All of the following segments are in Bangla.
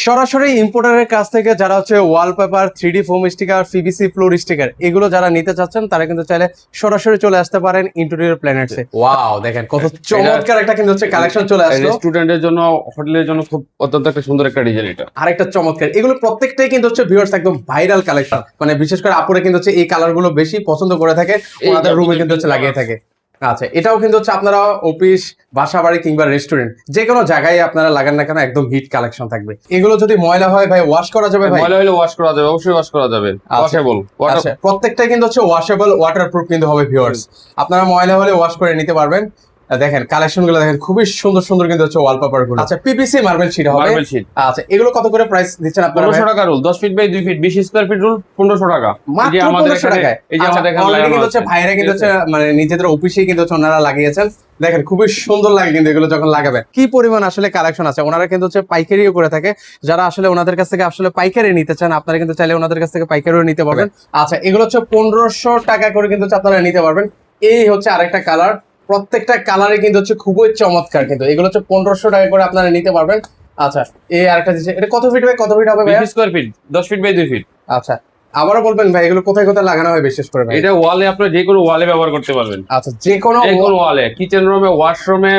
সরাসরি ইম্পোর্টারের কাছ থেকে যারা হচ্ছে wallpaper, 3D foam sticker, PVC floor sticker এগুলো যারা নিতে চাচ্ছেন তারা কিন্তু চাইলে সরাসরি চলে আসতে পারেন ইন্টেরিয়র প্ল্যানেটসে। ওয়াও, দেখেন কত চমৎকার একটা কিন্তু হচ্ছে কালেকশন চলে আসলো স্টুডেন্টের জন্য, হোটেলের জন্য খুব অত্যন্ত একটা সুন্দর একটা ডিজাইন। এটা আরেকটা চমৎকার, এগুলো প্রত্যেকটাই কিন্তু হচ্ছে ভিউয়ার্স একদম ভাইরাল কালেকশন। মানে বিশেষ করে আপুরে কিন্তু হচ্ছে এই কালার গুলো বেশি পছন্দ করে থাকে, ওনাদের রুমে কিন্তু হচ্ছে লাগিয়ে থাকে। আচ্ছা, এটাও কিন্তু হচ্ছে আপনারা অফিস, বাসা বাড়ি কিংবা রেস্টুরেন্ট যে কোনো জায়গায় আপনারা লাগান না কেন একদম হিট কালেকশন থাকবে। এগুলো যদি ময়লা হয় ভাই ওয়াশ করা যাবে? ভাই ময়লা হলে ওয়াশ করা যাবে, অবশ্যই ওয়াশ করা যাবে। ওয়াশেবল, আচ্ছা, প্রত্যেকটা কিন্তু হচ্ছে ওয়াশেবল, ওয়াটারপ্রুফ কিন্তু হবে ভিউয়ার্স। আপনারা ময়লা হলে ওয়াশ করে নিতে পারবেন। দেখেন কালেকশন গুলো দেখেন, খুবই সুন্দর সুন্দর কিন্তু হচ্ছে ওয়ালপেপার গুলো। আচ্ছা, পিপিসি মার্বেল শীট হবে। Marble sheet. আচ্ছা, এগুলো কত করে প্রাইস দিচ্ছেন আপনারা? 1500 টাকা roll, 10 feet by 2 feet, 20 square feet roll 1500 টাকা। মাত্র 1500 টাকায়। এই যে আমাদের এখানে অলরেডি কিন্তু হচ্ছে ভাইরা কিন্তু হচ্ছে মানে নিজেদের অফিসেই কিন্তু হচ্ছে ওনারা লাগিয়েছেন। দেখেন খুবই সুন্দর লাগে কিন্তু এগুলো যখন লাগাবে। কি পরিমাণ আসলে কালেকশন আছে। ওনারা কিন্তু হচ্ছে পাইকারিও করে থাকে। যারা আসলে ওনাদের কাছ থেকে আসলে পাইকারি নিতে চান আপনারা কিন্তু চাইলে ওনাদের কাছ থেকে পাইকারিও নিতে পারবেন। আচ্ছা, এগুলো হচ্ছে 1500 টাকা করে কিন্তু হচ্ছে আপনারা নিতে পারবেন। এই হচ্ছে আরেকটা কালার, প্রত্যেকটা কালারে কিন্তু হচ্ছে খুবই চমৎকার। কিন্তু এগুলো হচ্ছে 1500 টাকা করে আপনারা নিতে পারবেন। আচ্ছা, এই আরেকটা দিচ্ছে, এটা কত ফিট বাই কত ফিট হবে ভাই? 20 square feet, 10 feet by 2 feet. আচ্ছা, আবারও বলবেন ভাই এগুলো কোথায় কোথায় লাগানো হয় বিশেষ করে ভাই? এটা ওয়ালে, আপনি যে কোনো ওয়ালে ব্যবহার করতে পারবেন। আচ্ছা, যে কোনো ওয়ালে, কিচেন রুমে, ওয়াশরুমে,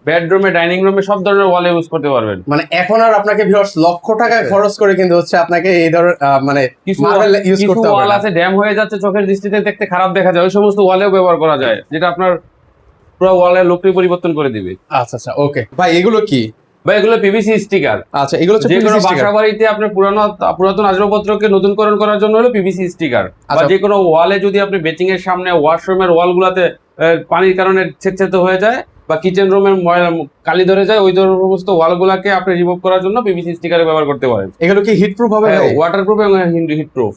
বেডরুমে, ডাইনিং রুমে, সব ধরনের ওয়ালে ইউজ করতে পারবেন। মানে এখন আর আপনাকে ভিউয়ার্স লক্ষ টাকা খরচ করে কিন্তু হচ্ছে আপনাকে এই ধরনের মানে মার্বেল ইউজ করতে হবে না। ওয়াল আছে ড্যাম হয়ে যাচ্ছে, চোখের দৃষ্টিতে দেখতে খারাপ দেখা যায়, ওই সমস্ত ওয়ালেও ব্যবহার করা যায়, যেটা আপনার পুরো ওয়ালের লুকটাই পরিবর্তন করে দিবে। আচ্ছা আচ্ছা, ওকে ভাই এগুলো কি ভাই? এগুলো পিভিসি স্টিকার। আচ্ছা, এগুলো হচ্ছে যে কোনো PVC বাসা বাড়িতে আপনার পুরাতন আসবাবপত্রকে নতুনকরণ করার জন্য হলো পিভিসি স্টিকার। বা আচ্ছা। যে কোনো ওয়ালে যদি আপনি বেচিং এর সামনে, ওয়াশরুমের ওয়াল গুলাতে পানির কারণে ছেদছেদ হয়ে যায়, বা কিচেন রুমের কালি ধরে যায়, ওই ধরনের সমস্ত ওয়াল গুলাকে আপনি রিমুভ করার জন্য পিভিসি স্টিকার ব্যবহার করতে পারেন। এগুলো কি হিট প্রুফ হবে ভাই? ওয়াটারপ্রুফ এবং হিট প্রুফ।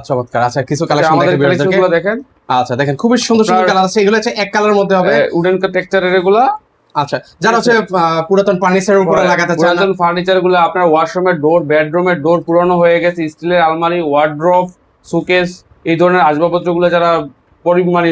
চমৎকার। আচ্ছা, কিছু কালেকশন আমাদের কালেকশনগুলো দেখেন। আচ্ছা, দেখেন খুবই সুন্দর সুন্দর কালার আছে। এগুলো হচ্ছে এক কালারের মধ্যে হবে, উডেন টেক্সচারের এগুলা। আচ্ছা, যারা হচ্ছে পুরাতন ফার্নিচারের উপরে লাগাতে চান, পুরাতন ফার্নিচার গুলো, আপনার ওয়াশরুমের ডোর, বেডরুমের ডোর পুরনো হয়ে গেছে, স্টিলের আলমারি, ওয়ার্ড্রোব, সুকেস, এই ধরনের আসবাবপত্রগুলো যারা মানে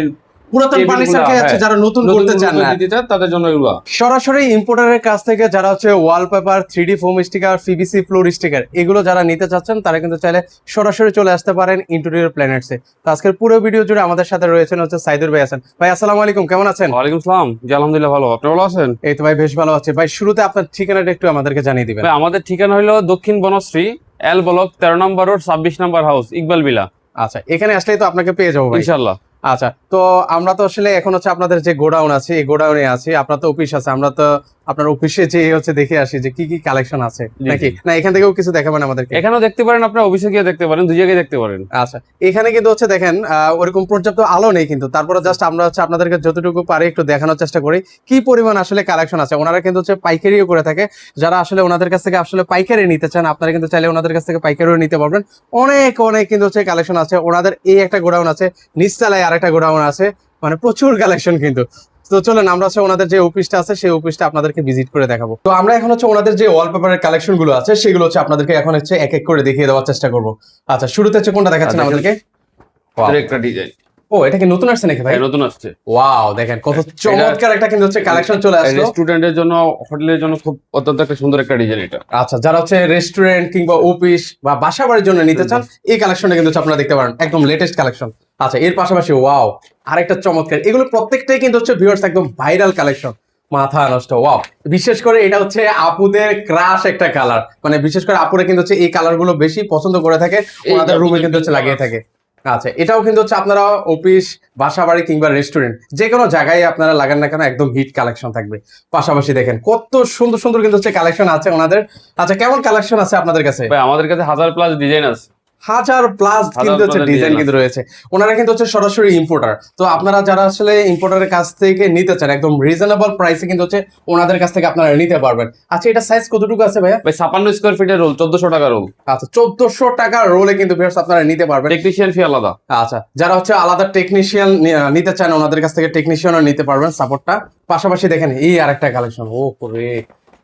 পুরাতন ফার্নিচারকে হচ্ছে যারা নতুন করতে চান না তাদের জন্য এগুলো। সরাসরি ইম্পোর্টারের কাছ থেকে যারা হচ্ছে wallpaper, 3D foam sticker, PVC floor sticker এগুলো যারা নিতে চাচ্ছেন তারা কিন্তু চাইলে সরাসরি চলে আসতে পারেন ইন্টেরিয়র প্ল্যানেটসে। তো আজকের পুরো ভিডিও জুড়ে আমাদের সাথে রয়েছেন হচ্ছে সাইদুর ভাই। আছেন ভাই? আসসালামু আলাইকুম, কেমন আছেন? ওয়ালাইকুম আসসালাম, জি আলহামদুলিল্লাহ ভালো, আপনি ভালো আছেন? এই তো ভাই বেশ ভালো আছি ভাই। শুরুতে আপনার ঠিকানাটা একটু আমাদেরকে জানিয়ে দিবেন। ভাই আমাদের ঠিকানা হলো দক্ষিণ বনশ্রী, এল ব্লক, 13 নম্বর রোড, 26 নম্বর হাউস, ইকবাল বিলা। আচ্ছা, এখানে আসলেই তো আপনাকে পেয়ে যাবো ভাই ইনশাআল্লাহ। আচ্ছা, তো আমরা তো আসলে এখন হচ্ছে আপনাদের যে গোডাউন আছে এই গোডাউনে আছি। আপনার তো অফিস আছে, আমরা তো আপনার অফিসে যে হচ্ছে দেখে আসি যে কি কি কালেকশন আছে নাকি না, এখান থেকেও কিছু দেখাবেন আমাদেরকে? এখানেও দেখতে পারেন, আপনার অফিসে গিয়ে দেখতে পারেন, দুই জায়গায় দেখতে পারেন। আচ্ছা, এখানে কিন্তু হচ্ছে দেখেন ওরকম পর্যাপ্ত আলো নেই, কিন্তু তারপরে জাস্ট আমরা হচ্ছে আপনাদেরকে যতটুকু পারি একটু দেখানোর চেষ্টা করি কি পরিমাণ আসলে কালেকশন আছে। ওনারা কিন্তু হচ্ছে পাইকারিও করে থাকে। যারা আসলে ওনাদের কাছ থেকে আসলে পাইকারি নিতে চান আপনারা কিন্তু চাইলে ওনাদের কাছ থেকে পাইকারিও নিতে পারবেন। অনেক অনেক কিন্তু হচ্ছে কালেকশন আছে ওনাদের। এই একটা গোডাউন আছে, নিচতলায় আরেকটা গোডাউন আছে, মানে প্রচুর কালেকশন কিন্তু। তো চলেন আমরা হচ্ছে ওনাদের যে অফিসটা আছে সেই অফিসটা আপনাদেরকে ভিজিট করে দেখাবো। তো আমরা এখন হচ্ছে ওনাদের যে ওয়ালপেপারের কালেকশন গুলো আছে সেগুলো হচ্ছে আপনাদেরকে এখন হচ্ছে এক এক করে দেখিয়ে দেওয়ার চেষ্টা করবো। আচ্ছা, শুরুতে হচ্ছে কোনটা দেখাচ্ছেন আমাদেরকে? একটা ডিজাইন। ও, এটা কি নতুন আসছে নাকি ভাই? নতুন আসছে। ওয়াও, দেখেন কত চমৎকার একটা কিন্তু হচ্ছে কালেকশন চলে আসলো স্টুডেন্টের জন্য, হোটেলের জন্য খুব অত্যন্ত একটা সুন্দর একটা ডিজাইন এটা। আচ্ছা, যারা হচ্ছে রেস্টুরেন্ট কিংবা অফিস বা বাসা বাড়ির জন্য নিতে চান এই কালেকশনটা কিন্তু হচ্ছে আপনারা দেখতে পারেন, একদম লেটেস্ট কালেকশন। আচ্ছা, এর পাশাপাশি ওয়াও আরেকটা চমৎকার, এগুলো প্রত্যেকটাই কিন্তু হচ্ছে ভিউয়ার্স একদম ভাইরাল কালেকশন, মাথা নষ্ট। ওয়াও, বিশেষ করে এটা হচ্ছে আপুদের ক্রাশ একটা কালার। মানে বিশেষ করে আপুরা কিন্তু হচ্ছে এই কালার গুলো বেশি পছন্দ করে থাকে, ওনাদের রুমে কিন্তু হচ্ছে লাগিয়ে থাকে। আচ্ছা, এটাও কিন্তু হচ্ছে আপনারা অফিস, বাসা বাড়ি কিংবা রেস্টুরেন্ট যে কোনো জায়গায় আপনারা লাগান না কেন একদম হিট কালেকশন থাকবে। পাশাপাশি দেখেন কত সুন্দর সুন্দর কিন্তু হচ্ছে কালেকশন আছে ওনাদের। আচ্ছা, কেমন কালেকশন আছে আপনাদের কাছে? ভাই আমাদের কাছে 1000+ ডিজাইন আছে। 1000+ কিন্তু হচ্ছে ডিজাইন কিন্তু রয়েছে। ওনারা কিন্তু হচ্ছে সরাসরি ইম্পোর্টার। তো আপনারা যারা আসলে ইম্পোর্টারের কাছ থেকে নিতে চান একদম রিজনেবল প্রাইসে কিন্তু হচ্ছে ওনাদের কাছ থেকে আপনারা নিতে পারবেন। আচ্ছা, এটা সাইজ কতটুকু আছে ভাইয়া? ভাই 56 স্কয়ার ফিটের রোল, 1400 টাকা রোল। আচ্ছা, 1400 টাকা রোলে কিন্তু ভিউয়ার্স আপনারা নিতে পারবেন। টেকনিশিয়ান ফি আলাদা। আচ্ছা, যারা হচ্ছে আলাদা টেকনিশিয়ান নিতে চান ওনাদের কাছ থেকে টেকনিশিয়ানও নিতে পারবেন সাপোর্টটা। পাশাপাশি দেখেন এই আরেকটা কালেকশন, ও রে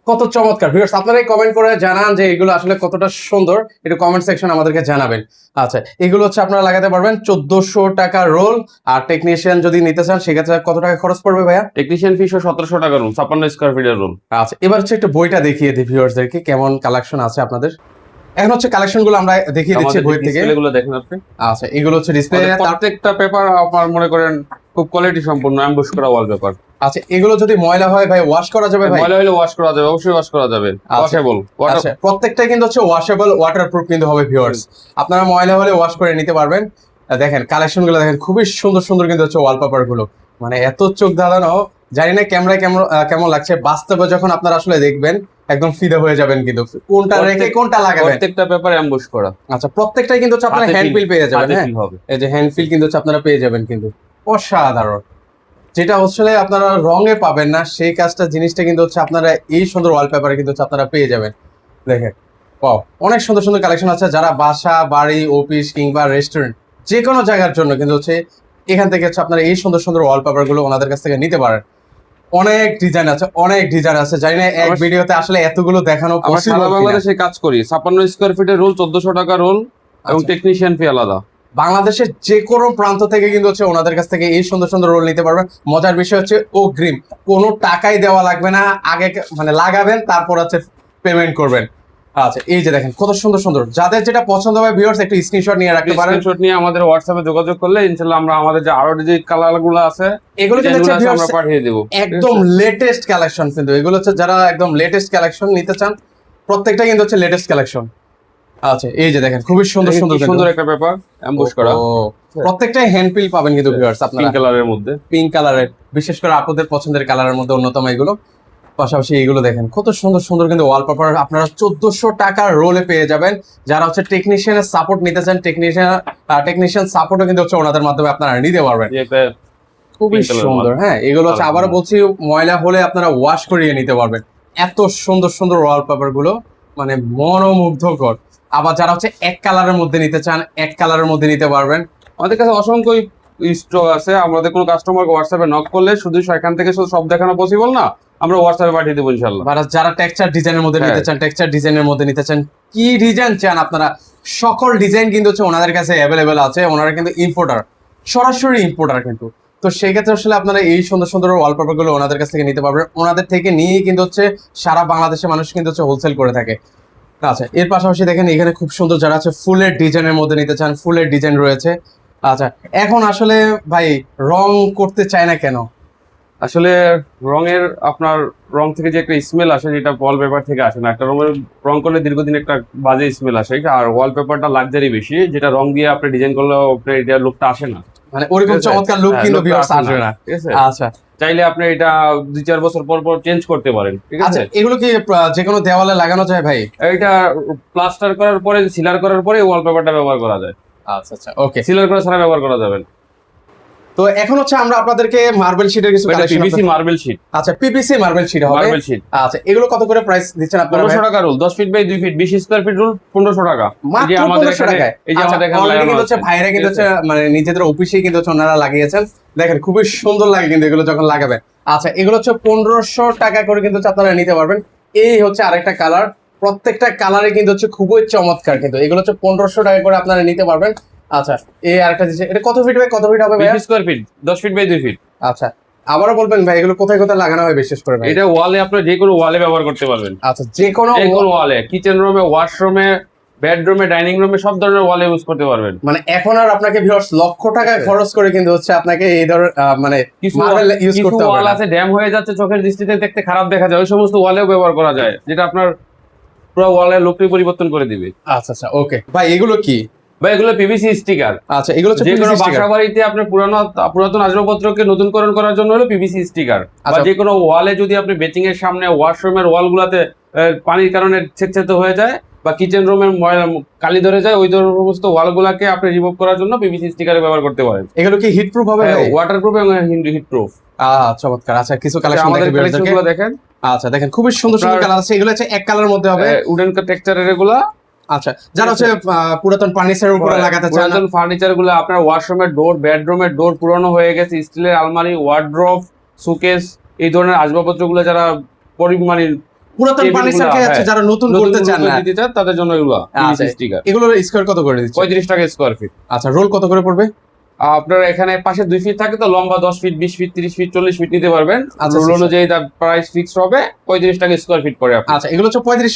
কত চমৎকার ভিউয়ার্স, আপনারাই কমেন্ট করে জানান যে এগুলো আসলে কতটা সুন্দর, একটু কমেন্ট সেকশন আমাদেরকে জানাবেন। আচ্ছা, এগুলো হচ্ছে আপনারা লাগাতে পারবেন 1400 টাকা রোল। আর টেকনিশিয়ান যদি নিতে চান সেক্ষেত্রে কত টাকা খরচ পড়বে ভাইয়া? টেকনিশিয়ান ফিসও 1700 টাকা রুম, 56 স্কোয়ার ফিটের রুম। আচ্ছা, এবার হচ্ছে একটু বইটা দেখিয়ে দিই ভিউয়ার্সদেরকে কেমন কালেকশন আছে আপনাদের। এখন হচ্ছে কালেকশন গুলো আমরা দেখিয়ে দিচ্ছি বই থেকে। এগুলো দেখেন আপনি। আচ্ছা, এগুলো হচ্ছে ডিসপ্লে। প্রত্যেকটা পেপার আপনার মনে করেন খুব কোয়ালিটি সম্পূর্ণ অ্যাম্বুশ করা ওয়ালপেপার। আচ্ছা, এগুলো যদি ময়লা হয় ভাই ওয়াশ করা যাবে ভাই? ময়লা হলে ওয়াশ করা যাবে, অবশ্যই ওয়াশ করা যাবে, ওয়াশেবল। আচ্ছা, প্রত্যেকটাই কিন্তু হচ্ছে ওয়াশেবল, ওয়াটারপ্রুফ কিন্তু হবে ভিউয়ার্স। আপনারা ময়লা হলে ওয়াশ করে নিতে পারবেন। দেখেন কালেকশন গুলো দেখেন, খুবই সুন্দর সুন্দর কিন্তু হচ্ছে ওয়ালপেপার গুলো, মানে এত চোখ ধাঁধানো। জানি না ক্যামেরায় কেমন লাগছে, বাস্তবে যখন আপনারা আসলে দেখবেন একদম ফিদা হয়ে যাবেন কিন্তু কোনটা রেখে কোনটা লাগাবেন। প্রত্যেকটা পেপার অ্যাম্বুশ করা। আচ্ছা, প্রত্যেকটাই কিন্তু হচ্ছে আপনারা হ্যান্ড ফিল পেয়ে যাবেন। হ্যাঁ, এই যে হ্যান্ড ফিল কিন্তু হচ্ছে আপনারা পেয়ে যাবেন কিন্তু অসাধারণ, যেটা আসলে আপনারা রঙে পাবেন না সেই কাজটা জিনিসটা কিন্তু হচ্ছে আপনারা এই সুন্দর ওয়ালপেপারে কিন্তু হচ্ছে আপনারা পেয়ে যাবেন। দেখেন ওয়াও, অনেক সুন্দর সুন্দর কালেকশন আছে। যারা বাসা বাড়ি অফিস কিংবা রেস্টুরেন্ট যে কোনো জায়গার জন্য কিন্তু হচ্ছে এখান থেকে হচ্ছে আপনারা এই সুন্দর সুন্দর ওয়ালপেপার গুলো ওনাদের কাছ থেকে নিতে পারেন। অনেক ডিজাইন আছে, অনেক ডিজাইন আছে, জানি না এক ভিডিওতে আসলে এতগুলো দেখানো আমরা পসিবল সারা বাংলাদেশে কাজ করি। 56 স্কোয়ার ফিটের রোল 1400 টাকা রোল, এবং টেকনিশিয়ান ফি আলাদা। বাংলাদেশের যে কোনো প্রান্ত থেকে কিন্তু হচ্ছে ওনাদের কাছ থেকে এই সুন্দর সুন্দর রোল নিতে পারবেন। মজার বিষয় হচ্ছে অগ্রিম কোনো টাকাই দেওয়া লাগবে না, আগে মানে লাগাবেন তারপর হচ্ছে পেমেন্ট করবেন। আচ্ছা, এই যে দেখেন কত সুন্দর সুন্দর, যাদের যেটা পছন্দ হবে ভিউয়ার্স একটু স্ক্রিনশট নিয়ে রাখতে পারেন। স্ক্রিনশট নিয়ে আমাদের হোয়াটসঅ্যাপে যোগাযোগ করলে ইনশাআল্লাহ আমরা আমাদের যে আরো যে কালার গুলো আছে এগুলো কিন্তু হচ্ছে আমরা viewers পাঠিয়ে দেব। একদম লেটেস্ট কালেকশন কিন্তু এগুলো হচ্ছে, যারা একদম লেটেস্ট কালেকশন নিতে চান প্রত্যেকটা কিন্তু হচ্ছে লেটেস্ট কালেকশন। আচ্ছা, এই যে দেখেন খুবই সুন্দর সুন্দর সুন্দর একটা পেপার অ্যাম্বুশ করা, প্রত্যেকটাই হ্যান্ড পিল পাবেন কিন্তু ভিউয়ার্স আপনারা পিঙ্ক কালারের মধ্যে। পিঙ্ক কালারের, বিশেষ করে আপুদের পছন্দের কালারের মধ্যে অন্যতম এগুলো। পাশাপাশি এইগুলো দেখেন কত সুন্দর সুন্দর কিন্তু ওয়ালপেপার আপনারা 1400 টাকার রোলে পেয়ে যাবেন। যারা হচ্ছে টেকনিশিয়ানের সাপোর্ট নিতে চান টেকনিশিয়ান সাপোর্টও কিন্তু হচ্ছে ওনাদের মাধ্যমে আপনারা নিতে পারবেন। খুবই সুন্দর। হ্যাঁ, এগুলো হচ্ছে আবারও বলছি ময়লা হলে আপনারা ওয়াশ করিয়ে নিতে পারবেন। এত সুন্দর সুন্দর ওয়ালপেপার গুলো মানে মনোমুগ্ধকর। আবার যারা হচ্ছে এক কালারের মধ্যে নিতে চান এক কালারের মধ্যে নিতে পারবেন। আমাদের কাছে অসংখ্য স্টক আছে। আমাদের কোনো কাস্টমারকে হোয়াটসঅ্যাপে নক করলে শুধু এখান থেকে সব দেখানো পসিবল না, আমরা হোয়াটসঅ্যাপে পাঠিয়ে দেবো ইনশাআল্লাহ। যারা টেক্সচার ডিজাইনের মধ্যে নিতে চান, টেক্সচার ডিজাইনের মধ্যে নিতে চান, কি ডিজাইন চান আপনারা সকল ডিজাইন কিন্তু হচ্ছে ওনাদের কাছে অ্যাভেলেবেল আছে। ওনারা কিন্তু ইম্পোর্টার, সরাসরি ইম্পোর্টার কিন্তু। তো সেই ক্ষেত্রে আসলে আপনারা এই সুন্দর সুন্দর ওয়ালপেপার গুলো ওনাদের কাছ থেকে নিতে পারবেন। ওনাদের থেকে নিয়ে কিন্তু হচ্ছে সারা বাংলাদেশের মানুষ কিন্তু হচ্ছে হোলসেল করে থাকে। আচ্ছা, এর পাশাপাশি দেখেন এখানে খুব সুন্দর, যারা আছে ফুলের ডিজাইনের মধ্যে নিতে চান ফুলের ডিজাইন রয়েছে। আচ্ছা, এখন আসলে ভাই রং করতে চায় না কেন? আসলে রঙের আপনার রং থেকে যে একটা স্মেল আসে যেটা ওয়ালপেপার থেকে আসে না। একটা রং করলে দীর্ঘদিন একটা বাজে স্মেল আসে, আর ওয়ালপেপারটা লাক্সারি বেশি, যেটা রং দিয়ে আপনি ডিজাইন করলেও আপনার এটা লুকটা আসে না, মানে ওরকম চমৎকার লুক কিন্তু ভিউয়ার্স আসবে না। ঠিক আছে, আচ্ছা, চাইলে আপনি এটা 2-4 বছর পর পর চেঞ্জ করতে পারেন। ঠিক আছে, এগুলো কি যে কোনো দেওয়ালে লাগানো যায় ভাই? এটা প্লাস্টার করার পরে সিলার করার পরে ওয়ালপেপারটা ব্যবহার করা যায়। আচ্ছা আচ্ছা, ওকে। সিলার করা ছাড়া ব্যবহার করা যাবে না। তো এখন হচ্ছে আমরা আপনাদেরকে মার্বেল শীটের কিছু কালেকশন। PVC marble sheet. আচ্ছা, পিভিসি মার্বেল শীট হবে। Marble sheet. আচ্ছা, এগুলো কত করে প্রাইস দিচ্ছেন আপনারা? 1500 টাকা roll, 10 feet by 2 feet 20 square feet roll 1500 টাকা। মাত্র 1500 টাকায়। এই যে আমাদের এখানে অলরেডি কিন্তু হচ্ছে ভাইরা কিন্তু হচ্ছে মানে নিজেদের অফিসে কিন্তু হচ্ছে ওনারা লাগিয়েছেন। দেখেন খুবই সুন্দর লাগে কিন্তু এগুলো যখন লাগাবেন। আচ্ছা, এগুলো হচ্ছে 1500 টাকা করে কিন্তু হচ্ছে আপনারা নিতে পারবেন। এই হচ্ছে আরেকটা কালার, প্রত্যেকটা কালারে কিন্তু হচ্ছে খুবই চমৎকার কিন্তু। এগুলো হচ্ছে 1500 টাকা করে আপনারা নিতে পারবেন। আচ্ছা, এই আরেকটা দিচ্ছে, এটা কত ফিট বাই কত ফিট হবে ভাই? 20 square feet 10 feet by 2 feet. আচ্ছা, আবারও বলবেন ভাই এগুলো কোথায় কোথায় লাগানো হয় বিশেষ করে ভাই? এটা ওয়ালে আপনি যে কোনো ওয়ালে ব্যবহার করতে পারবেন। আচ্ছা, যে কোনো ওয়ালে, কিচেন রুমে, ওয়াশরুমে, বেডরুমে, ডাইনিং রুমে সব ধরনের ওয়ালে ইউজ করতে পারবেন। মানে এখন আর আপনাকে ভিউয়ার্স লক্ষ টাকা খরচ করে কিন্তু হচ্ছে আপনাকে এই ধরনের মানে মার্বেল ইউজ করতে হবে না। ওয়াল আছে ড্যাম হয়ে যাচ্ছে, চোখের দৃষ্টিতে দেখতে খারাপ দেখা যায়, ওই সমস্ত ওয়ালেও ব্যবহার করা যায়, যেটা আপনার পুরো ওয়ালের লুকটাই পরিবর্তন করে দিবে। আচ্ছা আচ্ছা, ওকে ভাই। এগুলো কি ভাই? এগুলো পিভিসি স্টিকার। আচ্ছা, এগুলো হচ্ছে যে কোনো PVC sticker। বাসা বাড়িতে আপনার পুরাতন আসবাবপত্রকে নতুনকরণ করার জন্য হলো পিভিসি স্টিকার। বা আচ্ছা। যে কোনো ওয়ালে যদি আপনি বেচিং এর সামনে ওয়াশরুমের ওয়াল গুলাতে পানির কারণে ছেদছেদ হয়ে যায় বা কিচেন রুমের কালি ধরে যায়, ওই সমস্ত ওয়াল গুলাকে আপনি রিমুভ করার জন্য পিভিসি স্টিকারে ব্যবহার করতে পারেন। এগুলো কি হিট প্রুফ হবে ভাই? ওয়াটার প্রুফ এবং হিট প্রুফ। চমৎকার। আচ্ছা, কিছু কালেকশন আমাদের কালেকশনগুলো দেখেন। আচ্ছা, দেখেন খুবই সুন্দর সুন্দর কালার আছে। এগুলো হচ্ছে এক কালারের মধ্যে হবে, উডেন টেক্সচারের এগুলা। আচ্ছা, যারা হচ্ছে পুরাতন ফার্নিচারের উপরে লাগাতে চান, পুরাতন ফার্নিচার গুলো আপনার ওয়াশরুমের ডোর, বেডরুমের ডোর পুরনো হয়ে গেছে, স্টিলের আলমারি, ওয়ার্ড্রোব, সুকেস, এই ধরনের আসবাবপত্রগুলো যারা মানে পুরাতন টেবিলগুলো, ফার্নিচার কে হচ্ছে হ্যাঁ, যারা নতুন নতুন করতে চান না, দিতে চান তাদের জন্য এগুলো আচ্ছা, স্টিকার এগুলোর স্কোয়ার কত করে দিচ্ছে? 35 টাকা স্কোয়ার ফিট। আচ্ছা, রোল কত করে পড়বে? আপনার এখানে পাশে 2 ফিট থাকে তো লম্বা 10 ফিট 20 ফিট 30 ফিট 40 ফিট নিতে পারবেন। আচ্ছা, রোল অনুযায়ী তার প্রাইস ফিক্স হবে 35 টাকা স্কোয়ার ফিট পড়ে আপনার। আচ্ছা, এগুলো হচ্ছে 35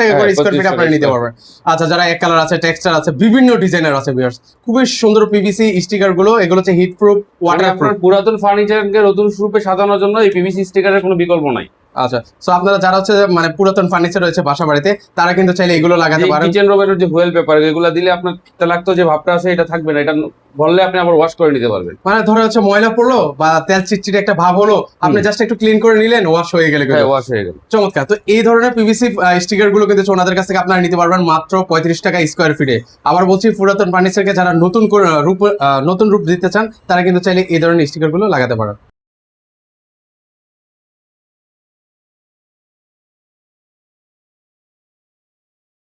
টাকা হ্যাঁ, করে স্কোয়ার 35 ফিট আপনারা টাকা নিতে square পারবেন। আচ্ছা, যারা এক কালার আছে, টেক্সচার আছে, বিভিন্ন ডিজাইনের আছে ভিউয়ার্স, খুবই সুন্দর পিভিসি স্টিকার গুলো, এগুলো হচ্ছে হিট প্রুফ, মানে ওয়াটার আপনার প্রুফ। পুরাতন ফার্নিচারকে নতুন রূপে সাজানোর জন্য এই পিভিসি স্টিকারের কোনো বিকল্প নাই। আচ্ছা, সো আপনারা যারা হচ্ছে মানে পুরাতন ফার্নিচার রয়েছে বাসা বাড়িতে, তারা কিন্তু চাইলে এগুলো লাগাতে পারেন। কিচেন রুমের যে হুয়েল পেপার এগুলো দিলে আপনার লাগতো যে ভাবটা আছে এটা থাকবে না, এটা বললে আপনি আবার ওয়াশ করে নিতে পারবেন। মানে ধরো হচ্ছে ময়লা পড়লো বা তেল চিটচিটে একটা ভাব হলো, আপনি জাস্ট একটু ক্লিন করে নিলেন, ওয়াশ হয়ে গেলে হ্যাঁ, ওয়াশ হয়ে গেল। চমৎকার। তো এই ধরনের পিভিসি স্টিকার গুলো কিন্তু ওনাদের কাছ থেকে আপনারা নিতে পারবেন মাত্র 35 টাকা স্কোয়ার ফিটে। আবার বলছি, পুরাতন ফার্নিচারকে যারা নতুন করে নতুন রূপ দিতে চান, তারা কিন্তু চাইলে এই ধরনের স্টিকার গুলো লাগাতে পারেন।